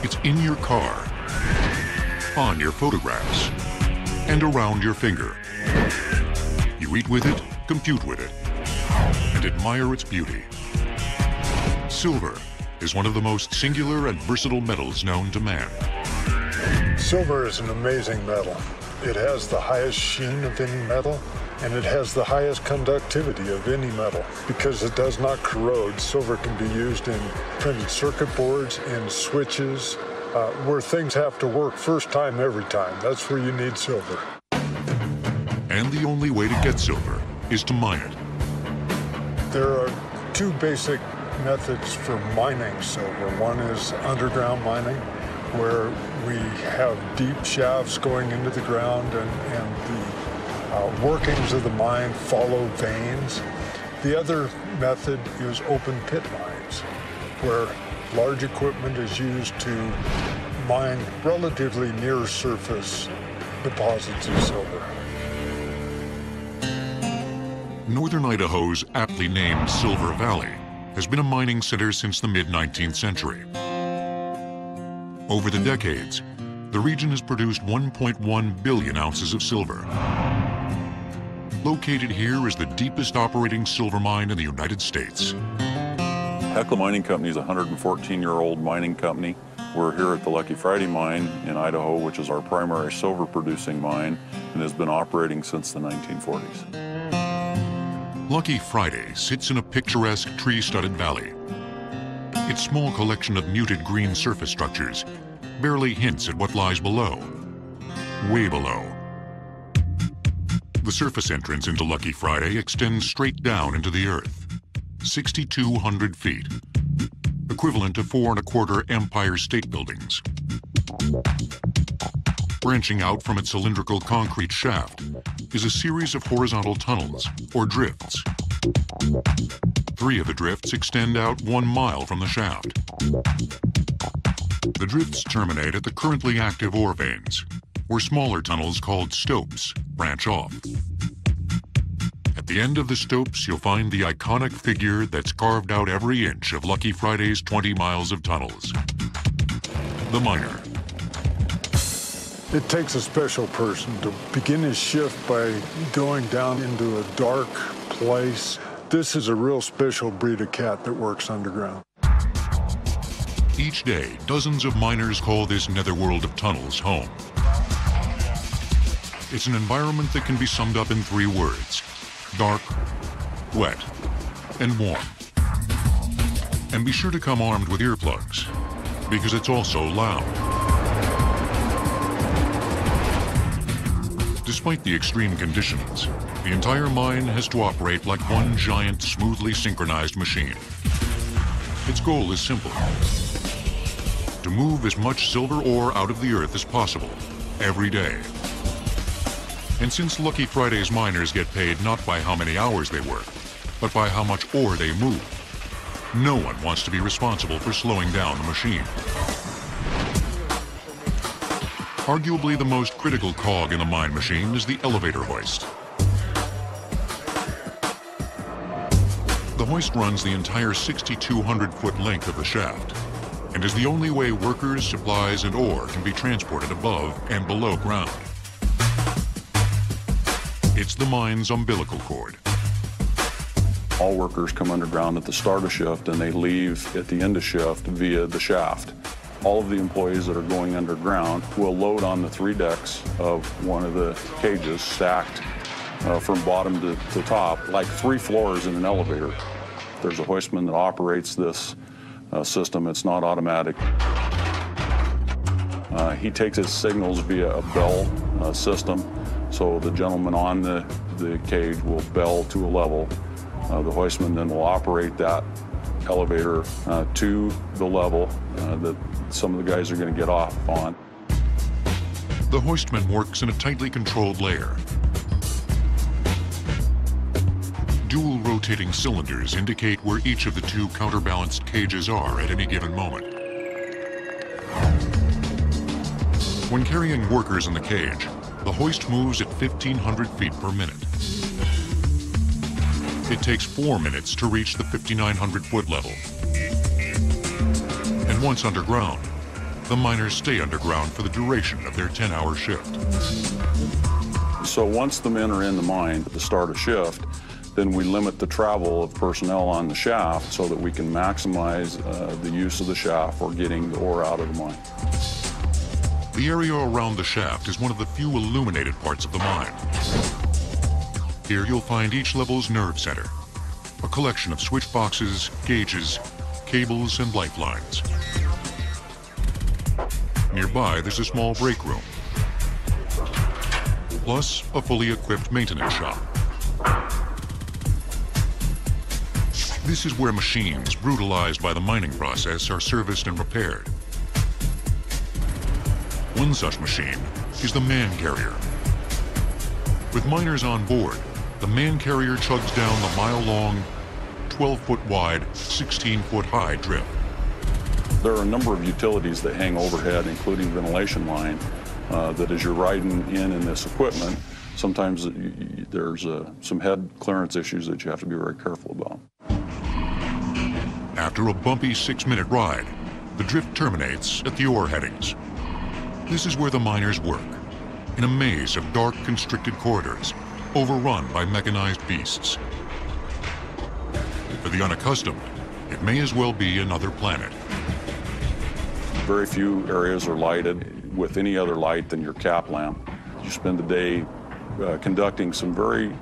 It's in your car, on your photographs, and around your finger. You eat with it, compute with it, and admire its beauty. Silver is one of the most singular and versatile metals known to man. Silver is an amazing metal. It has the highest sheen of any metal, and it has the highest conductivity of any metal. Because it does not corrode, silver can be used in printed circuit boards, in switches, where things have to work first time every time. That's where you need silver. And the only way to get silver is to mine it. There are two basic methods for mining silver. One is underground mining, where we have deep shafts going into the ground and the workings of the mine follow veins. The other method is open pit mines, where large equipment is used to mine relatively near surface deposits of silver. Northern Idaho's aptly named Silver Valley has been a mining center since the mid-19th century. Over the decades, the region has produced 1.1 billion ounces of silver. Located here is the deepest operating silver mine in the United States. Hecla Mining Company is a 114-year-old mining company. We're here at the Lucky Friday mine in Idaho, which is our primary silver-producing mine, and has been operating since the 1940s. Lucky Friday sits in a picturesque tree-studded valley. Its small collection of muted green surface structures barely hints at what lies below, way below. The surface entrance into Lucky Friday extends straight down into the earth, 6,200 feet, equivalent to 4¼ Empire State Buildings. Branching out from its cylindrical concrete shaft is a series of horizontal tunnels, or drifts. 3 of the drifts extend out 1 mile from the shaft. The drifts terminate at the currently active ore veins, where smaller tunnels called stopes branch off. At the end of the stopes, you'll find the iconic figure that's carved out every inch of Lucky Friday's 20 miles of tunnels. The miner. It takes a special person to begin his shift by going down into a dark place. This is a real special breed of cat that works underground. Each day, dozens of miners call this netherworld of tunnels home. It's an environment that can be summed up in 3 words: dark, wet, and warm. And be sure to come armed with earplugs, because it's also loud. Despite the extreme conditions, the entire mine has to operate like one giant, smoothly synchronized machine. Its goal is simple: to move as much silver ore out of the earth as possible, every day. And since Lucky Friday's miners get paid not by how many hours they work, but by how much ore they move, no one wants to be responsible for slowing down the machine. Arguably the most critical cog in the mine machine is the elevator hoist. The hoist runs the entire 6,200-foot length of the shaft and is the only way workers, supplies, and ore can be transported above and below ground. It's the mine's umbilical cord. All workers come underground at the start of shift and they leave at the end of shift via the shaft. All of the employees that are going underground will load on the 3 decks of one of the cages stacked from bottom to top, like 3 floors in an elevator. There's a hoistman that operates this system. It's not automatic. He takes his signals via a bell system, so the gentleman on the cage will bell to a level. The hoistman then will operate that elevator to the level that some of the guys are going to get off on. The hoistman works in a tightly controlled layer. Dual rotating cylinders indicate where each of the 2 counterbalanced cages are at any given moment. When carrying workers in the cage, the hoist moves at 1,500 feet per minute. It takes 4 minutes to reach the 5,900-foot level. And once underground, the miners stay underground for the duration of their 10-hour shift. So once the men are in the mine at the start of shift, then we limit the travel of personnel on the shaft so that we can maximize the use of the shaft for getting the ore out of the mine. The area around the shaft is one of the few illuminated parts of the mine. Here you'll find each level's nerve center, a collection of switch boxes, gauges, cables, and lifelines. Nearby, there's a small break room, plus a fully equipped maintenance shop. This is where machines brutalized by the mining process are serviced and repaired. One such machine is the man carrier. With miners on board, the man carrier chugs down the mile-long, 12-foot wide, 16-foot high drift. There are a number of utilities that hang overhead, including ventilation line, that as you're riding in this equipment, sometimes there's some head clearance issues that you have to be very careful about. After a bumpy 6-minute ride, the drift terminates at the ore headings. This is where the miners work, in a maze of dark, constricted corridors, overrun by mechanized beasts. For the unaccustomed, it may as well be another planet. Very few areas are lighted with any other light than your cap lamp. You spend the day conducting some very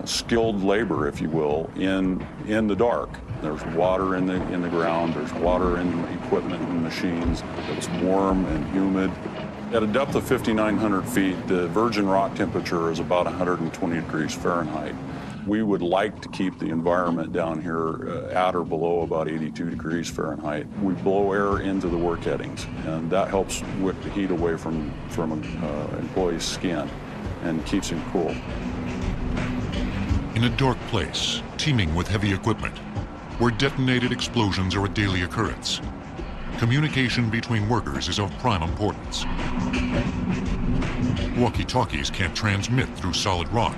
skilled labor, if you will, in the dark. There's water in the ground, there's water in equipment and machines. It's warm and humid. At a depth of 5,900 feet, the virgin rock temperature is about 120 degrees Fahrenheit. We would like to keep the environment down here at or below about 82 degrees Fahrenheit. We blow air into the work headings, and that helps wick the heat away from an employee's skin and keeps him cool. In a dark place, teeming with heavy equipment, where detonated explosions are a daily occurrence, communication between workers is of prime importance. Walkie-talkies can't transmit through solid rock,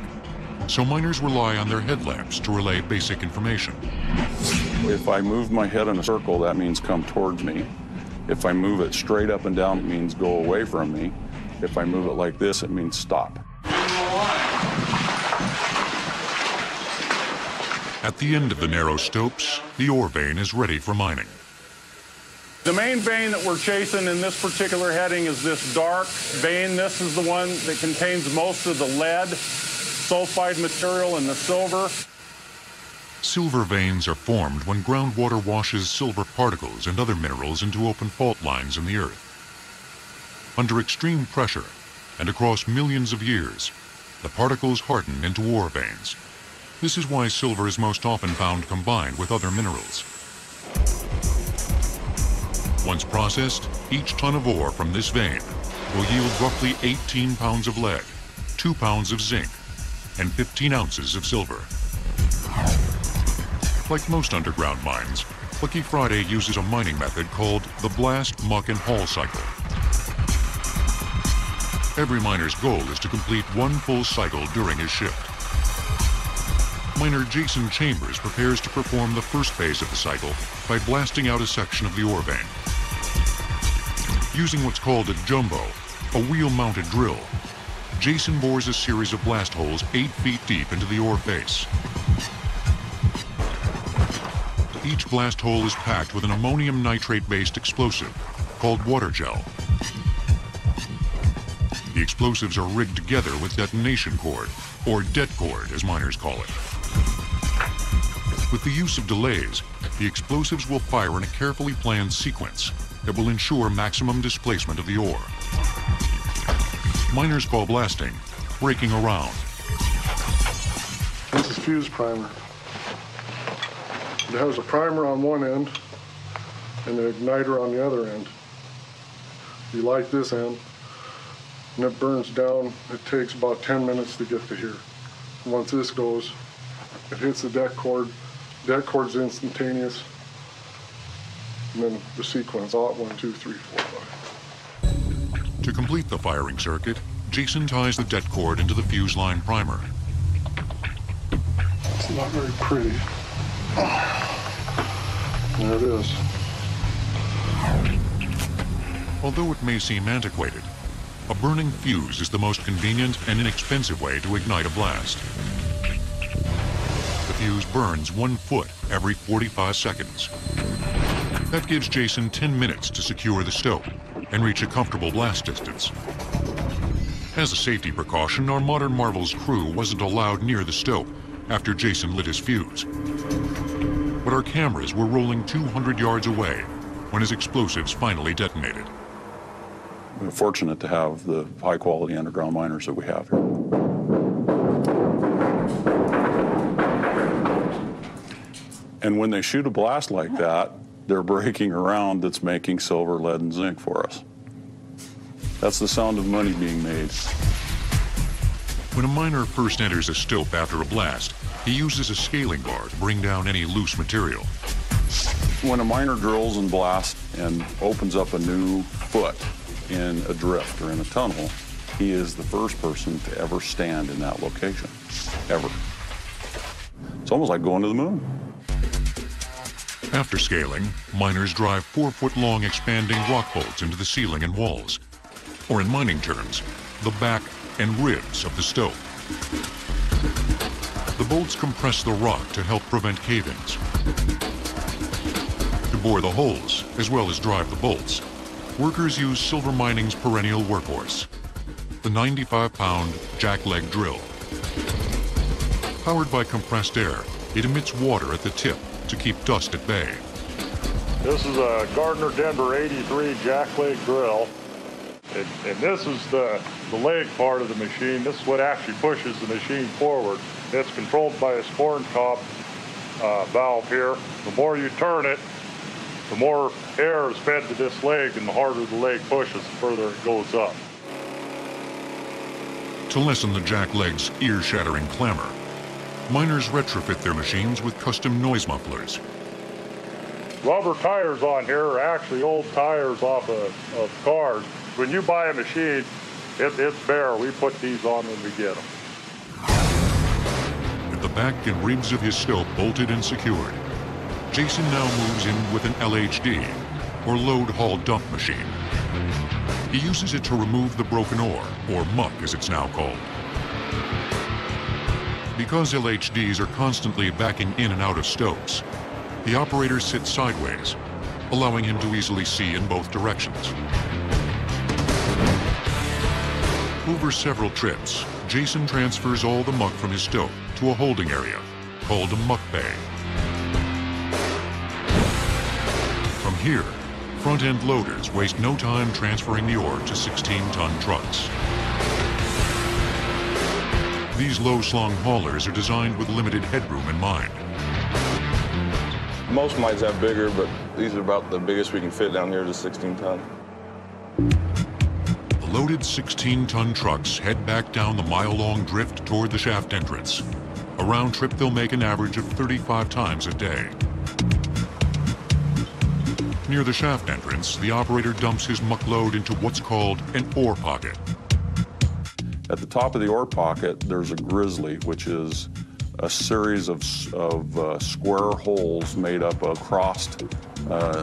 so miners rely on their headlamps to relay basic information. If I move my head in a circle, that means come towards me. If I move it straight up and down, it means go away from me. If I move it like this, it means stop. At the end of the narrow stopes, the ore vein is ready for mining. The main vein that we're chasing in this particular heading is this dark vein. This is the one that contains most of the lead, sulfide material, and the silver. Silver veins are formed when groundwater washes silver particles and other minerals into open fault lines in the earth. Under extreme pressure and across millions of years, the particles harden into ore veins. This is why silver is most often found combined with other minerals. Once processed, each ton of ore from this vein will yield roughly 18 pounds of lead, 2 pounds of zinc, and 15 ounces of silver. Like most underground mines, Lucky Friday uses a mining method called the blast, muck, and haul cycle. Every miner's goal is to complete one full cycle during his shift. Miner Jason Chambers prepares to perform the first phase of the cycle by blasting out a section of the ore vein. Using what's called a jumbo, a wheel-mounted drill, Jason bores a series of blast holes 8 feet deep into the ore face. Each blast hole is packed with an ammonium nitrate-based explosive called water gel. The explosives are rigged together with detonation cord, or det cord as miners call it. With the use of delays, the explosives will fire in a carefully planned sequence that will ensure maximum displacement of the ore. Miners call blasting breaking around. This is fuse primer. It has a primer on one end and an igniter on the other end. You light this end and it burns down. It takes about 10 minutes to get to here. Once this goes, it hits the det cord. Det cord's instantaneous. And then the sequence, 1, 2, 3, 4, 5. To complete the firing circuit, Jason ties the det cord into the fuse line primer. Not very pretty. There it is. Although it may seem antiquated, a burning fuse is the most convenient and inexpensive way to ignite a blast. The fuse burns 1 foot every 45 seconds. That gives Jason 10 minutes to secure the stope and reach a comfortable blast distance. As a safety precaution, our modern Marvel's crew wasn't allowed near the stope after Jason lit his fuse. But our cameras were rolling 200 yards away when his explosives finally detonated. We're fortunate to have the high-quality underground miners that we have here. And when they shoot a blast like that, they're breaking around that's making silver, lead, and zinc for us. That's the sound of money being made. When a miner first enters a stope after a blast, he uses a scaling bar to bring down any loose material. When a miner drills and blasts and opens up a new foot in a drift or in a tunnel, he is the first person to ever stand in that location, ever. It's almost like going to the moon. After scaling, miners drive 4-foot-long expanding rock bolts into the ceiling and walls, or in mining terms, the back and ribs of the stope. The bolts compress the rock to help prevent cave-ins. To bore the holes, as well as drive the bolts, workers use silver mining's perennial workhorse, the 95-pound jackleg drill. Powered by compressed air, it emits water at the tip to keep dust at bay. This is a Gardner Denver 83 jackleg drill. And this is the leg part of the machine. This is what actually pushes the machine forward. It's controlled by a sporn cob valve here. The more you turn it, the more air is fed to this leg, and the harder the leg pushes, the further it goes up. To lessen the jackleg's ear-shattering clamor, miners retrofit their machines with custom noise mufflers. Rubber tires on here are actually old tires off of cars. When you buy a machine, it's bare. We put these on when we get them. With the back and ribs of his stope bolted and secured, Jason now moves in with an LHD, or load haul dump machine. He uses it to remove the broken ore, or muck as it's now called. Because LHDs are constantly backing in and out of stopes, the operator sits sideways, allowing him to easily see in both directions. Over several trips, Jason transfers all the muck from his stope to a holding area called a muck bay. From here, front-end loaders waste no time transferring the ore to 16-ton trucks. These low-slung haulers are designed with limited headroom in mind. Most mines have bigger, but these are about the biggest we can fit down here, just 16-ton. The loaded 16-ton trucks head back down the mile-long drift toward the shaft entrance. A round trip they'll make an average of 35 times a day. Near the shaft entrance, the operator dumps his muck load into what's called an ore pocket. At the top of the ore pocket, there's a grizzly, which is a series of square holes made up of crossed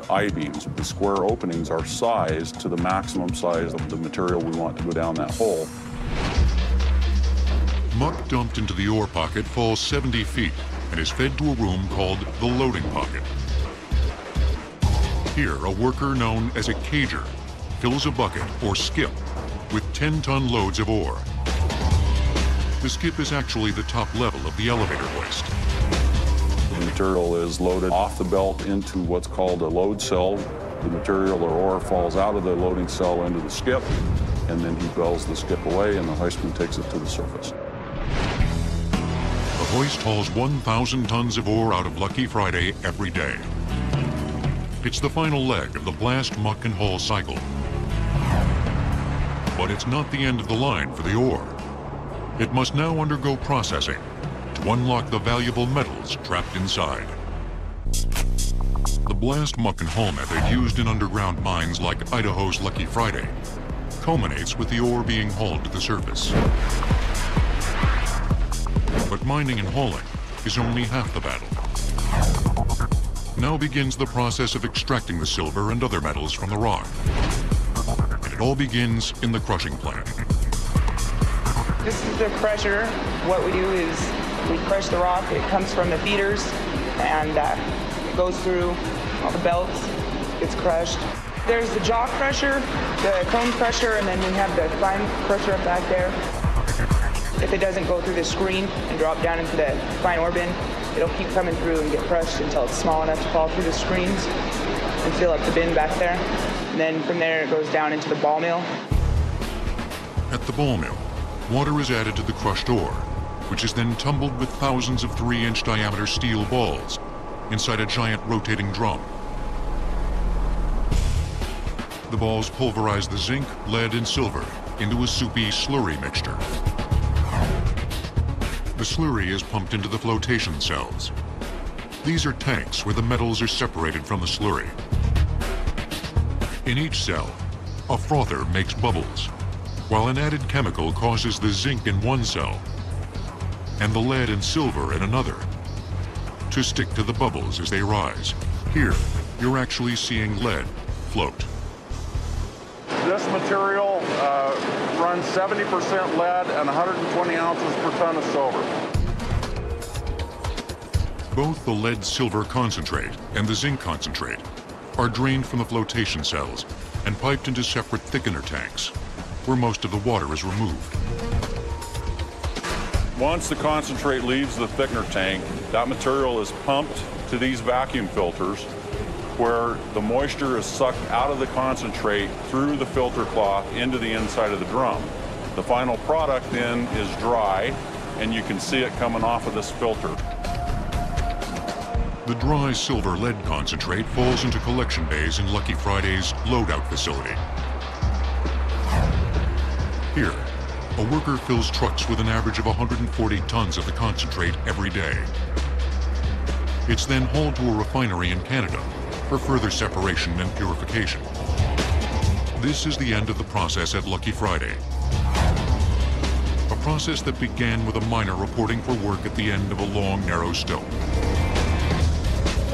I-beams. The square openings are sized to the maximum size of the material we want to go down that hole. Muck dumped into the ore pocket falls 70 feet and is fed to a room called the loading pocket. Here, a worker known as a cager fills a bucket, or skip, with 10-ton loads of ore. The skip is actually the top level of the elevator hoist. The material is loaded off the belt into what's called a load cell. The material or ore falls out of the loading cell into the skip, and then he bells the skip away, and the hoistman takes it to the surface. The hoist hauls 1,000 tons of ore out of Lucky Friday every day. It's the final leg of the blast, muck, and haul cycle. But it's not the end of the line for the ore. It must now undergo processing to unlock the valuable metals trapped inside. The blast, muck, and haul method used in underground mines like Idaho's Lucky Friday culminates with the ore being hauled to the surface. But mining and hauling is only half the battle. Now begins the process of extracting the silver and other metals from the rock. And it all begins in the crushing plant. This is the crusher. What we do is we crush the rock. It comes from the feeders and it goes through all the belts, gets crushed. There's the jaw crusher, the cone crusher, and then we have the fine crusher up back there. If it doesn't go through the screen and drop down into the fine ore bin, it'll keep coming through and get crushed until it's small enough to fall through the screens and fill up the bin back there. And then from there it goes down into the ball mill. At the ball mill, water is added to the crushed ore, which is then tumbled with thousands of 3-inch diameter steel balls inside a giant rotating drum. The balls pulverize the zinc, lead, and silver into a soupy slurry mixture. The slurry is pumped into the flotation cells. These are tanks where the metals are separated from the slurry. In each cell, a frother makes bubbles, while an added chemical causes the zinc in one cell and the lead and silver in another to stick to the bubbles as they rise. Here, you're actually seeing lead float. This material runs 70% lead and 120 ounces per ton of silver. Both the lead-silver concentrate and the zinc concentrate are drained from the flotation cells and piped into separate thickener tanks, where most of the water is removed. Once the concentrate leaves the thickener tank, that material is pumped to these vacuum filters where the moisture is sucked out of the concentrate through the filter cloth into the inside of the drum. The final product then is dry, and you can see it coming off of this filter. The dry silver-lead concentrate falls into collection bays in Lucky Friday's loadout facility. Here, a worker fills trucks with an average of 140 tons of the concentrate every day. It's then hauled to a refinery in Canada for further separation and purification. This is the end of the process at Lucky Friday. A process that began with a miner reporting for work at the end of a long, narrow stope.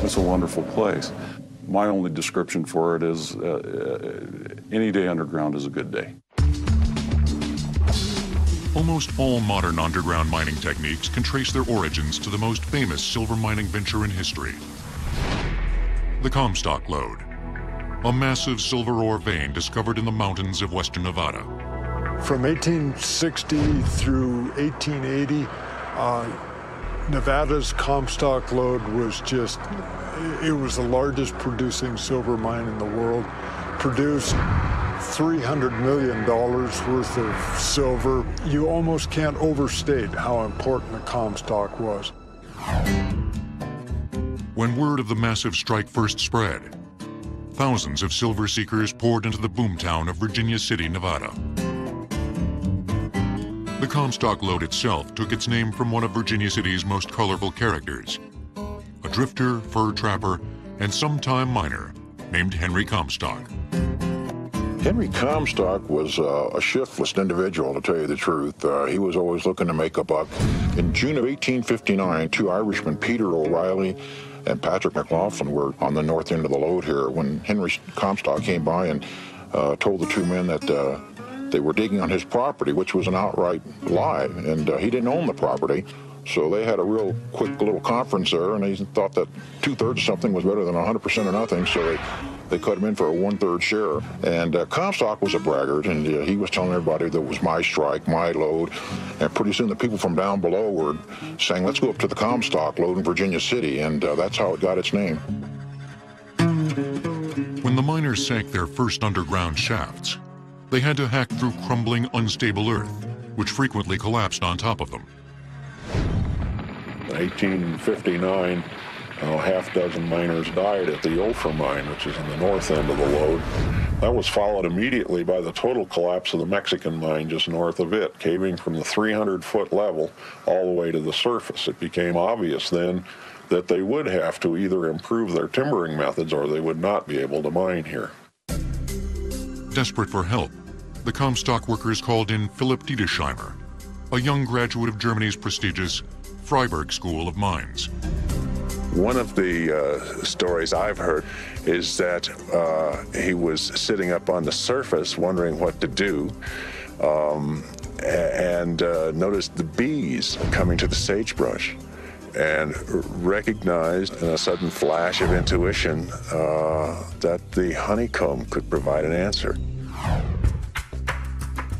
It's a wonderful place. My only description for it is any day underground is a good day. Almost all modern underground mining techniques can trace their origins to the most famous silver mining venture in history. The Comstock Lode, a massive silver ore vein discovered in the mountains of western Nevada. From 1860 through 1880, Nevada's Comstock Lode was it was the largest producing silver mine in the world. Produced $300 million worth of silver. You almost can't overstate how important the Comstock was. When word of the massive strike first spread, thousands of silver seekers poured into the boomtown of Virginia City, Nevada. The Comstock Lode itself took its name from one of Virginia City's most colorful characters, a drifter, fur trapper, and sometime miner named Henry Comstock. Henry Comstock was a shiftless individual, to tell you the truth. He was always looking to make a buck. In June of 1859, two Irishmen, Peter O'Reilly and Patrick McLaughlin, were on the north end of the lode here when Henry Comstock came by and told the two men that they were digging on his property, which was an outright lie, and he didn't own the property. So they had a real quick little conference there, and they thought that 2/3 of something was better than 100% of nothing, so they cut him in for a 1/3 share. And Comstock was a braggart, and he was telling everybody that it was my strike, my lode. And pretty soon the people from down below were saying, let's go up to the Comstock Lode in Virginia City, and that's how it got its name. When the miners sank their first underground shafts, they had to hack through crumbling, unstable earth, which frequently collapsed on top of them. In 1859, half dozen miners died at the Sulfur mine, which is in the north end of the lode. That was followed immediately by the total collapse of the Mexican mine just north of it, caving from the 300-foot level all the way to the surface. It became obvious then that they would have to either improve their timbering methods or they would not be able to mine here. Desperate for help, the Comstock workers called in Philip Diedesheimer, a young graduate of Germany's prestigious Freiburg School of Mines. One of the stories I've heard is that he was sitting up on the surface wondering what to do, and noticed the bees coming to the sagebrush, and recognized in a sudden flash of intuition that the honeycomb could provide an answer.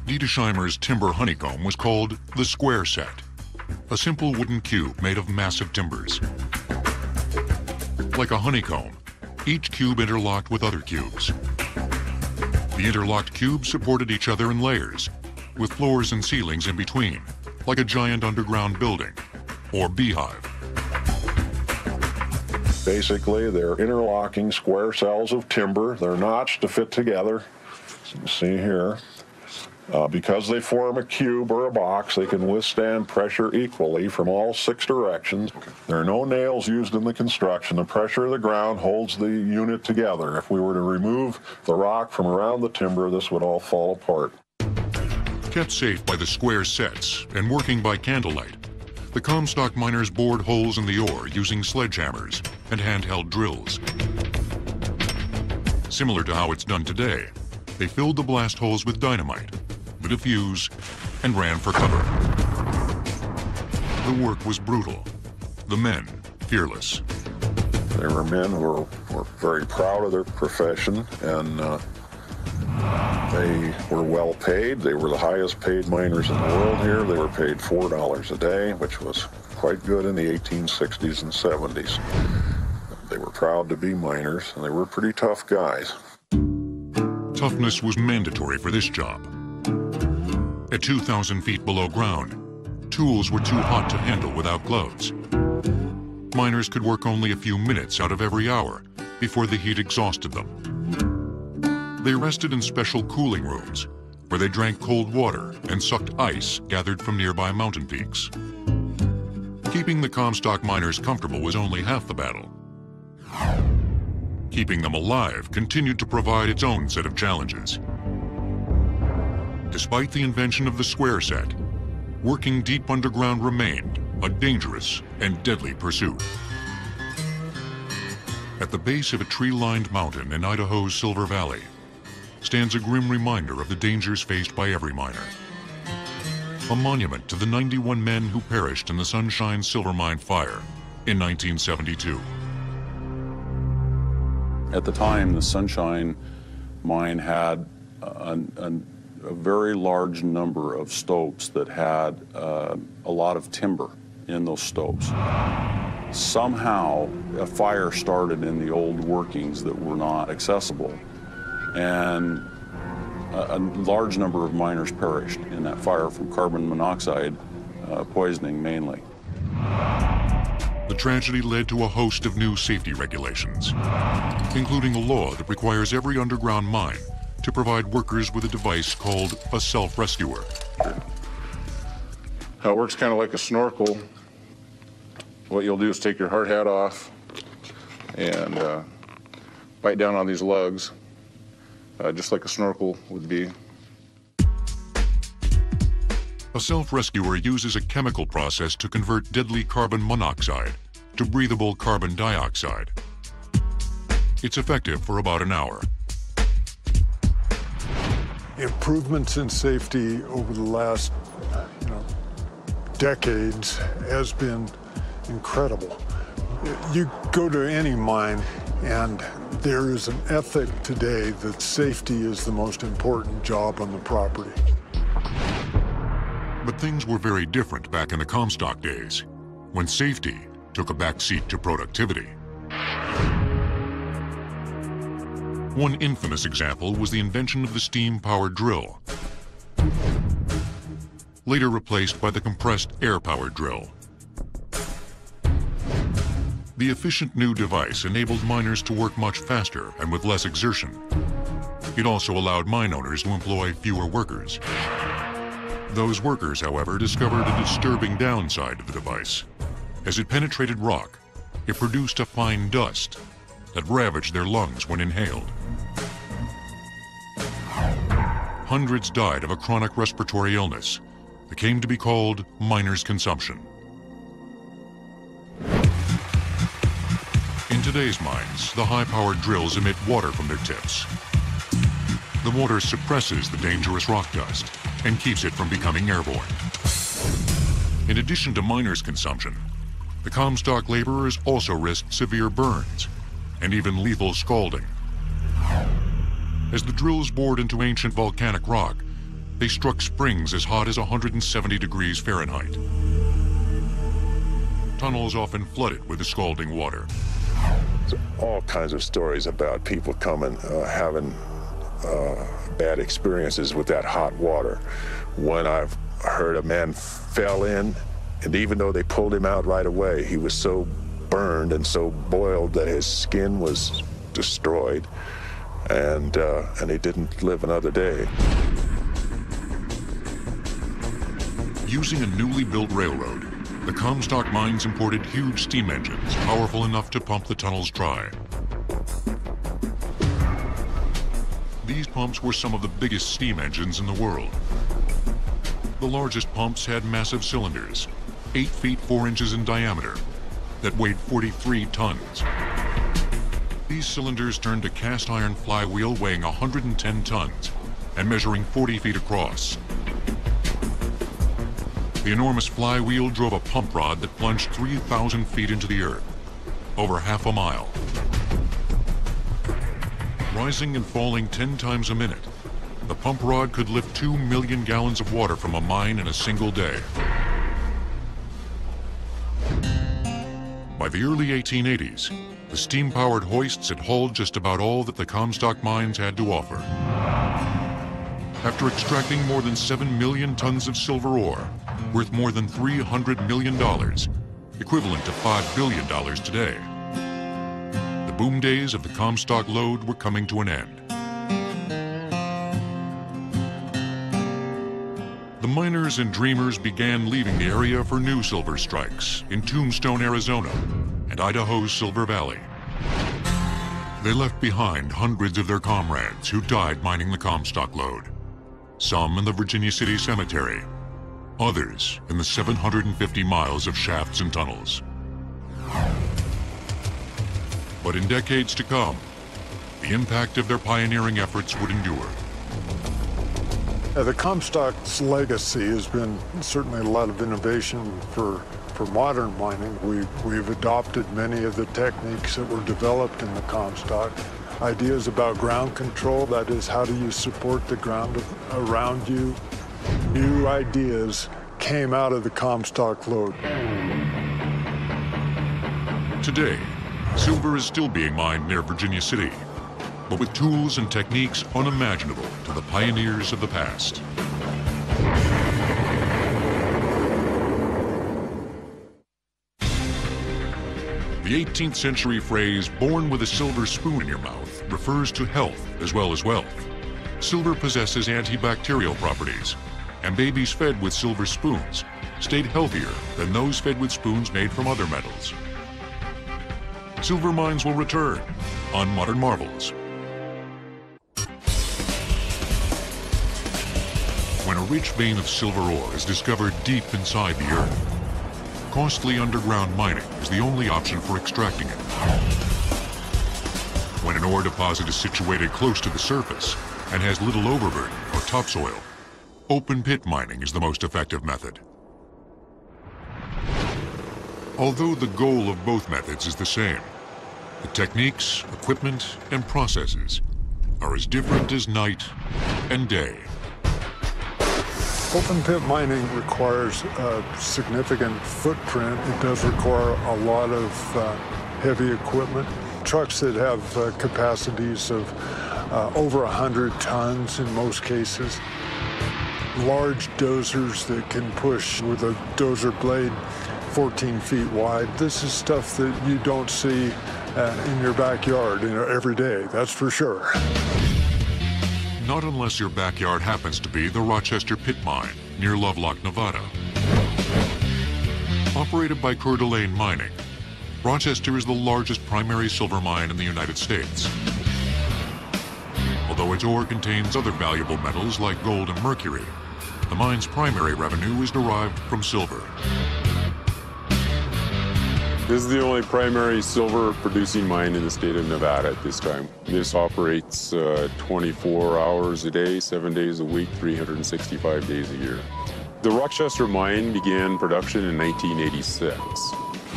Dietesheimer's timber honeycomb was called the square set, a simple wooden cube made of massive timbers. Like a honeycomb, each cube interlocked with other cubes. The interlocked cubes supported each other in layers, with floors and ceilings in between, like a giant underground building, or beehive. Basically, they're interlocking square cells of timber. They're notched to fit together. As you can see here. Because they form a cube or a box, they can withstand pressure equally from all 6 directions. There are no nails used in the construction. The pressure of the ground holds the unit together. If we were to remove the rock from around the timber, this would all fall apart. Kept safe by the square sets and working by candlelight, the Comstock miners bored holes in the ore using sledgehammers and handheld drills. Similar to how it's done today, they filled the blast holes with dynamite, lit a fuse, and ran for cover. The work was brutal, the men fearless. They were men who were very proud of their profession, and they were well paid. They were the highest paid miners in the world here. They were paid $4 a day, which was quite good in the 1860s and 70s. They were proud to be miners, and they were pretty tough guys. Toughness was mandatory for this job. At 2,000 feet below ground, tools were too hot to handle without gloves. Miners could work only a few minutes out of every hour before the heat exhausted them. They rested in special cooling rooms where they drank cold water and sucked ice gathered from nearby mountain peaks. Keeping the Comstock miners comfortable was only half the battle. Keeping them alive continued to provide its own set of challenges. Despite the invention of the square set, working deep underground remained a dangerous and deadly pursuit. At the base of a tree-lined mountain in Idaho's Silver Valley stands a grim reminder of the dangers faced by every miner. A monument to the 91 men who perished in the Sunshine Silver Mine fire in 1972. At the time, the Sunshine Mine had a very large number of stopes that had a lot of timber in those stopes. Somehow, a fire started in the old workings that were not accessible, and a large number of miners perished in that fire from carbon monoxide poisoning mainly. The tragedy led to a host of new safety regulations, including a law that requires every underground mine to provide workers with a device called a self-rescuer. How it works kind of like a snorkel. What you'll do is take your hard hat off and bite down on these lugs, just like a snorkel would be. A self-rescuer uses a chemical process to convert deadly carbon monoxide to breathable carbon dioxide. It's effective for about an hour. Improvements in safety over the last, decades has been incredible. You go to any mine and there is an ethic today that safety is the most important job on the property. But things were very different back in the Comstock days, when safety took a backseat to productivity. One infamous example was the invention of the steam-powered drill, later replaced by the compressed air-powered drill. The efficient new device enabled miners to work much faster and with less exertion. It also allowed mine owners to employ fewer workers. Those workers, however, discovered a disturbing downside to the device. As it penetrated rock, it produced a fine dust that ravaged their lungs when inhaled. Hundreds died of a chronic respiratory illness that came to be called miner's consumption. today's mines, the high-powered drills emit water from their tips. The water suppresses the dangerous rock dust and keeps it from becoming airborne. In addition to miners' consumption, the Comstock laborers also risked severe burns and even lethal scalding. As the drills bored into ancient volcanic rock, they struck springs as hot as 170 degrees Fahrenheit. Tunnels often flooded with the scalding water. All kinds of stories about people coming, having bad experiences with that hot water. When I've heard a man fell in, and even though they pulled him out right away, he was so burned and so boiled that his skin was destroyed, and he didn't live another day. Using a newly built railroad, the Comstock mines imported huge steam engines, powerful enough to pump the tunnels dry. These pumps were some of the biggest steam engines in the world. The largest pumps had massive cylinders, 8 feet 4 inches in diameter, that weighed 43 tons. These cylinders turned a cast iron flywheel weighing 110 tons and measuring 40 feet across. The enormous flywheel drove a pump rod that plunged 3,000 feet into the earth, over half a mile. Rising and falling 10 times a minute, the pump rod could lift 2 million gallons of water from a mine in a single day. By the early 1880s, the steam-powered hoists had hauled just about all that the Comstock mines had to offer. After extracting more than 7 million tons of silver ore, worth more than $300 million, equivalent to $5 billion today, the boom days of the Comstock lode were coming to an end. The miners and dreamers began leaving the area for new silver strikes in Tombstone, Arizona, and Idaho's Silver Valley. They left behind hundreds of their comrades who died mining the Comstock lode, some in the Virginia City Cemetery, others in the 750 miles of shafts and tunnels. But in decades to come, the impact of their pioneering efforts would endure. The Comstock's legacy has been certainly a lot of innovation for modern mining. We've adopted many of the techniques that were developed in the Comstock. Ideas about ground control, that is, how do you support the ground around you? New ideas came out of the Comstock lode. Today, silver is still being mined near Virginia City, but with tools and techniques unimaginable to the pioneers of the past. The 18th century phrase, born with a silver spoon in your mouth, refers to health as well as wealth. Silver possesses antibacterial properties, and babies fed with silver spoons stayed healthier than those fed with spoons made from other metals. Silver mines will return on Modern Marvels. When a rich vein of silver ore is discovered deep inside the earth, costly underground mining is the only option for extracting it. When an ore deposit is situated close to the surface and has little overburden or topsoil, open pit mining is the most effective method. Although the goal of both methods is the same, the techniques, equipment, and processes are as different as night and day. Open pit mining requires a significant footprint. It does require a lot of heavy equipment. Trucks that have capacities of over 100 tons in most cases. Large dozers that can push with a dozer blade 14 feet wide. This is stuff that you don't see in your backyard every day, that's for sure. Not unless your backyard happens to be the Rochester Pit Mine near Lovelock, Nevada. Operated by Coeur d'Alene Mining, Rochester is the largest primary silver mine in the United States. Although its ore contains other valuable metals like gold and mercury, the mine's primary revenue is derived from silver. This is the only primary silver producing mine in the state of Nevada at this time. This operates 24 hours a day, 7 days a week, 365 days a year. The Rochester mine began production in 1986.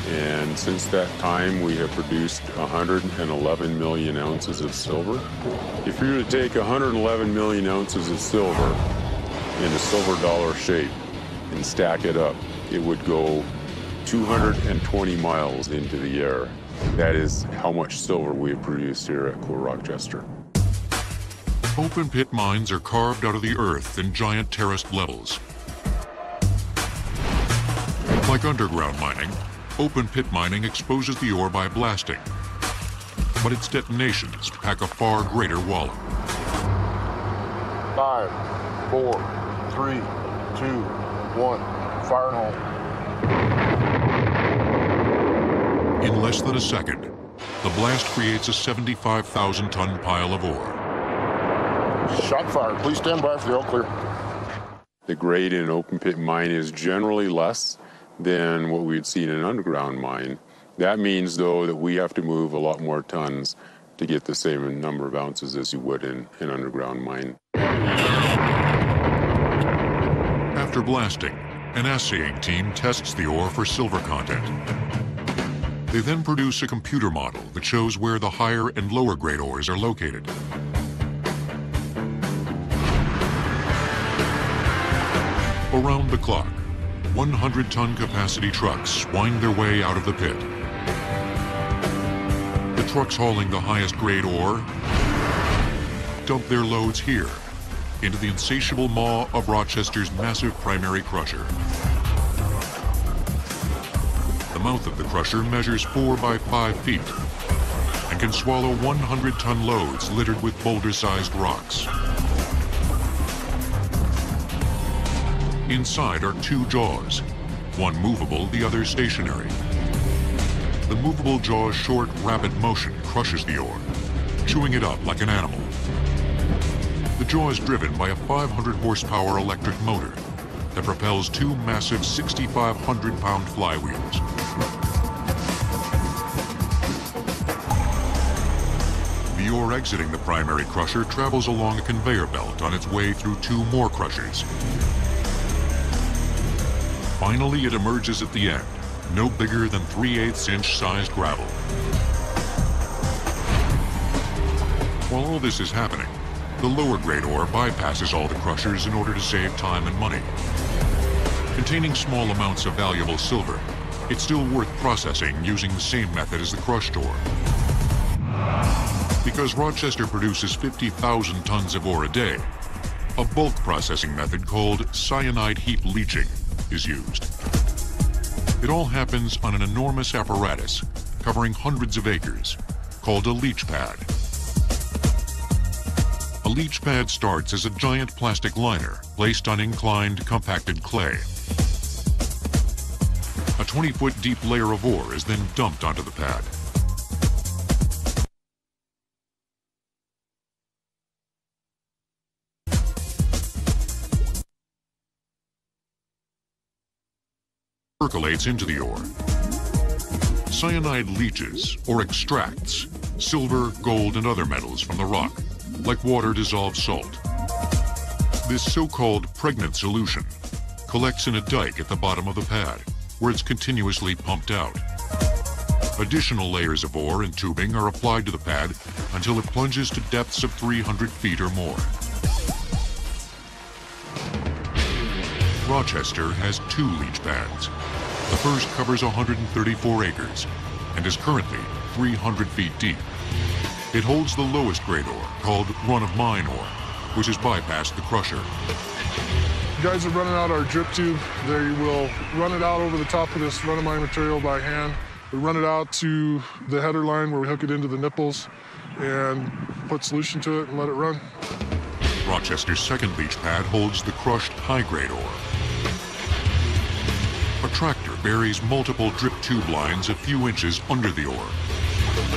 And since that time, we have produced 111 million ounces of silver. If you were to take 111 million ounces of silver in a silver dollar shape and stack it up, it would go 220 miles into the air. That is how much silver we have produced here at Rochester. Open pit mines are carved out of the earth in giant terraced levels. Like underground mining, open pit mining exposes the ore by blasting, but its detonations pack a far greater wallop. 5, 4, 3, 2, 1, fire and hold. In less than a second, the blast creates a 75,000-ton pile of ore. Shot fired. Please stand by for the all clear. The grade in an open pit mine is generally less than what we'd see in an underground mine. That means, though, that we have to move a lot more tons to get the same number of ounces as you would in an underground mine. After blasting, an assaying team tests the ore for silver content. They then produce a computer model that shows where the higher and lower grade ores are located. Around the clock, 100-ton capacity trucks wind their way out of the pit. The trucks hauling the highest grade ore dump their loads here into the insatiable maw of Rochester's massive primary crusher. The mouth of the crusher measures 4 by 5 feet and can swallow 100-ton loads littered with boulder-sized rocks. Inside are 2 jaws, one movable, the other stationary. The movable jaw's short, rapid motion crushes the ore, chewing it up like an animal. The jaw is driven by a 500-horsepower electric motor that propels 2 massive 6,500-pound flywheels. The ore exiting the primary crusher travels along a conveyor belt on its way through 2 more crushers. Finally, it emerges at the end, no bigger than 3/8 inch sized gravel. While all this is happening, the lower grade ore bypasses all the crushers in order to save time and money. Containing small amounts of valuable silver, it's still worth processing using the same method as the crushed ore. Because Rochester produces 50,000 tons of ore a day, a bulk processing method called cyanide heap leaching is used. It all happens on an enormous apparatus covering hundreds of acres, called a leach pad. A leach pad starts as a giant plastic liner placed on inclined, compacted clay. A 20-foot deep layer of ore is then dumped onto the pad. Percolates into the ore. Cyanide leaches, or extracts, silver, gold, and other metals from the rock, like water-dissolved salt. This so-called pregnant solution collects in a dike at the bottom of the pad, where it's continuously pumped out. Additional layers of ore and tubing are applied to the pad until it plunges to depths of 300 feet or more. Rochester has 2 leach pads. The first covers 134 acres and is currently 300 feet deep. It holds the lowest grade ore, called run-of-mine ore, which has bypassed the crusher. Guys are running out our drip tube. They will run it out over the top of this run-of-mine material by hand. We run it out to the header line where we hook it into the nipples and put solution to it and let it run. Rochester's second leach pad holds the crushed high-grade ore. A tractor buries multiple drip tube lines a few inches under the ore.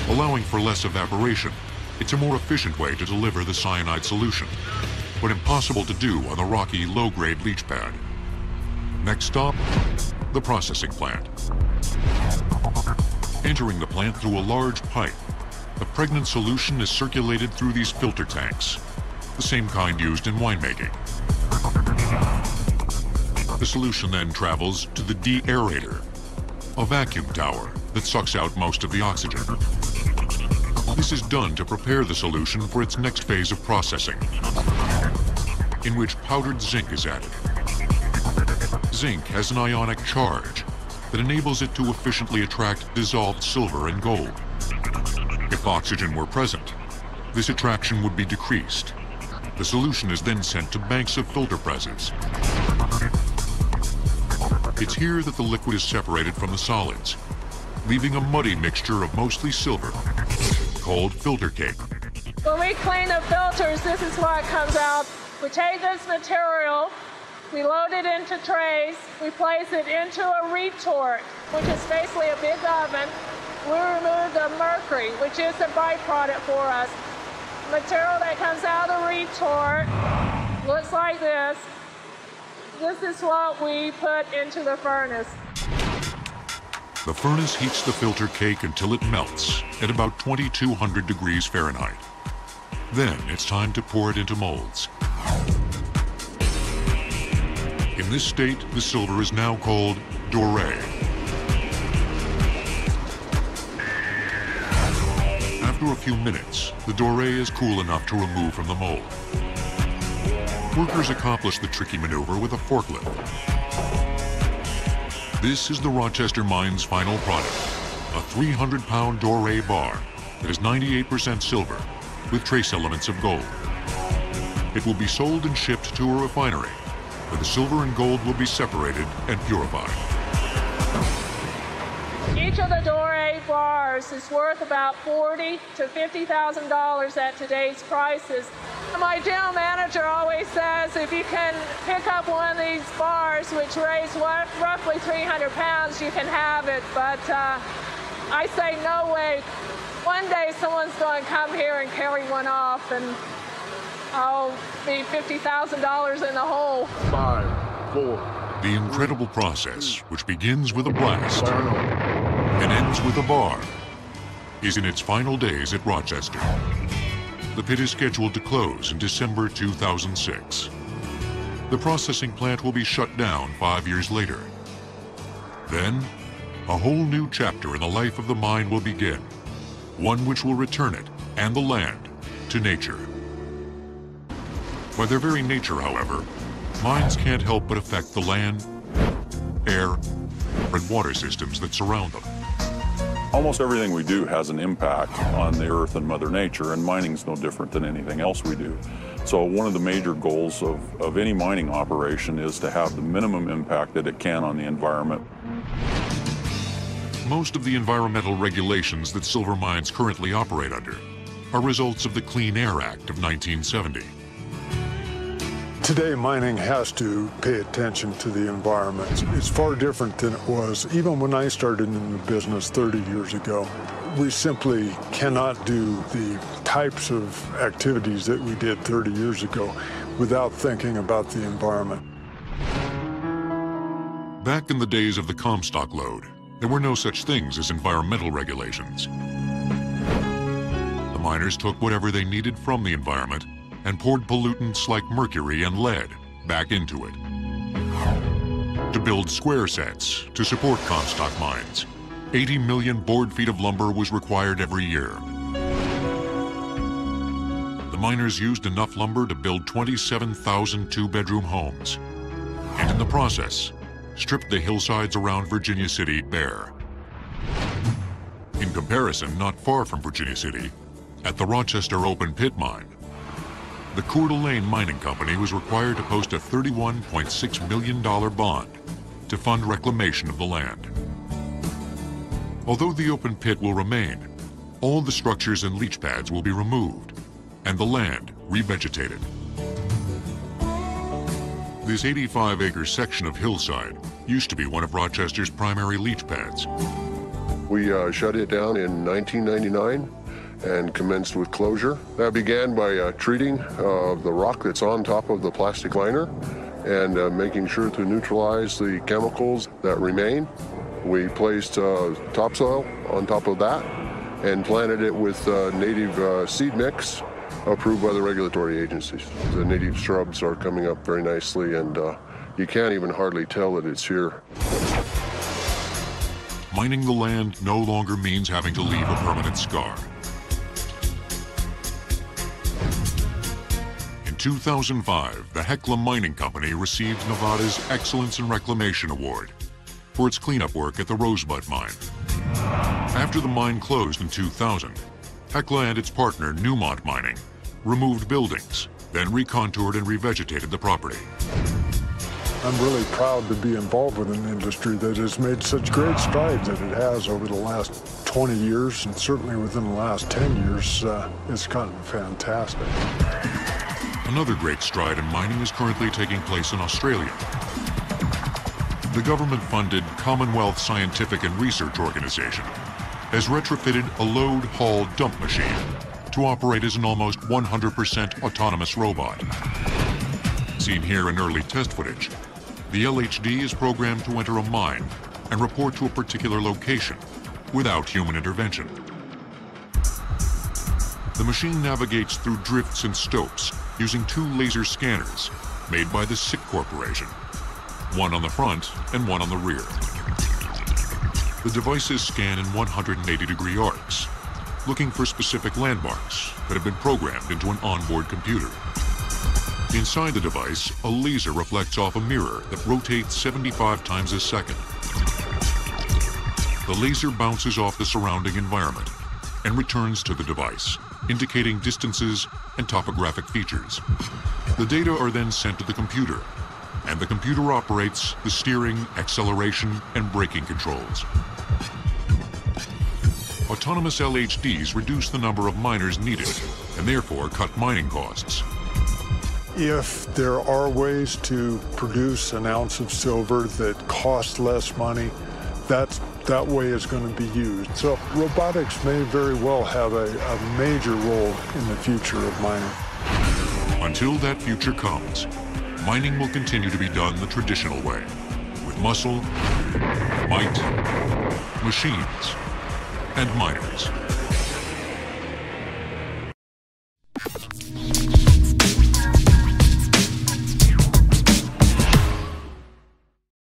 Allowing for less evaporation, it's a more efficient way to deliver the cyanide solution, but impossible to do on the rocky, low-grade leach pad. Next stop, the processing plant. Entering the plant through a large pipe, a pregnant solution is circulated through these filter tanks, the same kind used in winemaking. The solution then travels to the de-aerator, a vacuum tower that sucks out most of the oxygen. This is done to prepare the solution for its next phase of processing, in which powdered zinc is added. Zinc has an ionic charge that enables it to efficiently attract dissolved silver and gold. If oxygen were present, this attraction would be decreased. The solution is then sent to banks of filter presses. It's here that the liquid is separated from the solids, leaving a muddy mixture of mostly silver, called filter cake. When we clean the filters, this is what comes out. We take this material, we load it into trays, we place it into a retort, which is basically a big oven. We remove the mercury, which is a byproduct for us. The material that comes out of the retort looks like this. This is what we put into the furnace. The furnace heats the filter cake until it melts at about 2200 degrees Fahrenheit. Then it's time to pour it into molds. In this state, the silver is now called doré. After a few minutes, the doré is cool enough to remove from the mold. Workers accomplish the tricky maneuver with a forklift. This is the Rochester Mine's final product, a 300-pound doré bar that is 98% silver with trace elements of gold. It will be sold and shipped to a refinery, where the silver and gold will be separated and purified. Each of the doré bars is worth about $40,000 to $50,000 at today's prices. My general manager always says if you can pick up one of these bars, which weighs roughly 300 pounds, you can have it. But I say no way. One day someone's going to come here and carry one off, and I'll be $50,000 in the hole. 5, 4. The incredible process, which begins with a blast and ends with a bar, is in its final days at Rochester. The pit is scheduled to close in December 2006. The processing plant will be shut down 5 years later. Then, a whole new chapter in the life of the mine will begin, one which will return it and the land to nature. By their very nature, however, mines can't help but affect the land, air, and water systems that surround them. Almost everything we do has an impact on the earth and Mother Nature, and mining's no different than anything else we do. So one of the major goals of any mining operation is to have the minimum impact that it can on the environment. Most of the environmental regulations that silver mines currently operate under are results of the Clean Air Act of 1970. Today, mining has to pay attention to the environment. It's far different than it was even when I started in the business 30 years ago. We simply cannot do the types of activities that we did 30 years ago without thinking about the environment. Back in the days of the Comstock lode, there were no such things as environmental regulations. The miners took whatever they needed from the environment and poured pollutants like mercury and lead back into it. To build square sets to support Comstock mines, 80 million board feet of lumber was required every year. The miners used enough lumber to build 27,000 two-bedroom homes, and in the process, stripped the hillsides around Virginia City bare. In comparison, not far from Virginia City, at the Rochester open pit mine, the Coeur d'Alene Mining Company was required to post a $31.6 million bond to fund reclamation of the land. Although the open pit will remain, all the structures and leach pads will be removed and the land revegetated. This 85-acre section of hillside used to be one of Rochester's primary leach pads. We shut it down in 1999 and commenced with closure. That began by treating the rock that's on top of the plastic liner and making sure to neutralize the chemicals that remain. We placed topsoil on top of that and planted it with native seed mix approved by the regulatory agencies. The native shrubs are coming up very nicely, and you can't even hardly tell that it's here. Mining the land no longer means having to leave a permanent scar. In 2005, the Hecla Mining Company received Nevada's Excellence in Reclamation Award for its cleanup work at the Rosebud mine. After the mine closed in 2000, Hecla and its partner, Newmont Mining, removed buildings, then recontoured and revegetated the property. I'm really proud to be involved with an industry that has made such great strides that it has over the last 20 years, and certainly within the last 10 years, it's gotten fantastic. Another great stride in mining is currently taking place in Australia. The government-funded Commonwealth Scientific and Research Organization has retrofitted a load haul dump machine to operate as an almost 100% autonomous robot. Seen here in early test footage, the LHD is programmed to enter a mine and report to a particular location without human intervention. The machine navigates through drifts and stopes using 2 laser scanners made by the SICK Corporation, one on the front and one on the rear. The devices scan in 180-degree arcs, looking for specific landmarks that have been programmed into an onboard computer. Inside the device, a laser reflects off a mirror that rotates 75 times a second. The laser bounces off the surrounding environment and returns to the device, indicating distances and topographic features. The data are then sent to the computer, and the computer operates the steering, acceleration, and braking controls. Autonomous LHDs reduce the number of miners needed and therefore cut mining costs. If there are ways to produce an ounce of silver that costs less money, that way is going to be used. So robotics may very well have a major role in the future of mining. Until that future comes, mining will continue to be done the traditional way, with muscle, might, machines, and miners.